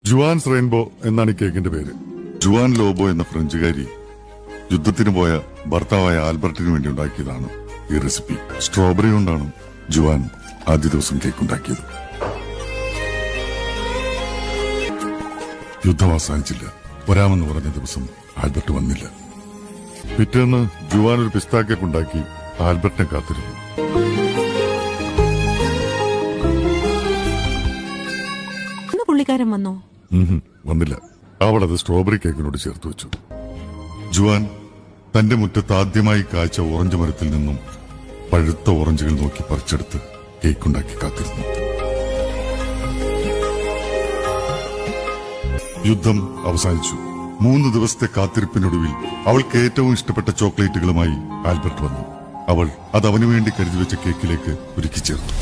Juan's rainbow എന്നാണ് ഈ കേക്കിന്റെ പേര്. ജുവാൻ ലോബോ എന്ന ഫ്രഞ്ചുകാരി യുദ്ധത്തിന് പോയ ഭർത്താവായ ആൽബർട്ടിന് വേണ്ടി ഉണ്ടാക്കിയതാണ് ഈ റെസിപ്പി. സ്ട്രോബെറി കൊണ്ടാണ് ജുവാൻ ആദ്യ ദിവസം കേക്ക് ഉണ്ടാക്കിയത്. യുദ്ധം അവസാനിച്ചില്ല. വരാമെന്ന് പറഞ്ഞ ദിവസം ആൽബർട്ട് വന്നില്ല. പിറ്റേന്ന് ജുവാൻ ഒരു പിസ്താ കേക്ക് ഉണ്ടാക്കി ആൽബർട്ടിനെ കാത്തിരുന്നു. പുള്ളിക്കാരൻ വന്നോ? വന്നില്ല. അവളത് സ്ട്രോബെറി കേക്കിനോട് ചേർത്ത് വെച്ചു. ജുവാൻ തന്റെ മുറ്റത്ത് ആദ്യമായി കായ്ച്ച ഓറഞ്ച് മരത്തിൽ നിന്നും പഴുത്ത ഓറഞ്ചുകൾ നോക്കി പറിച്ചെടുത്ത് കേക്കുണ്ടാക്കി കാത്തിരുന്നു. യുദ്ധം അവസാനിച്ചു. 3 ദിവസത്തെ കാത്തിരിപ്പിനൊടുവിൽ അവൾക്ക് ഏറ്റവും ഇഷ്ടപ്പെട്ട ചോക്ലേറ്റുകളുമായി ആൽബർട്ട് വന്നു. അവൾ അത് അവനു വേണ്ടി കരുതി വെച്ച കേക്കിലേക്ക് ഒരുക്കി ചേർത്തു.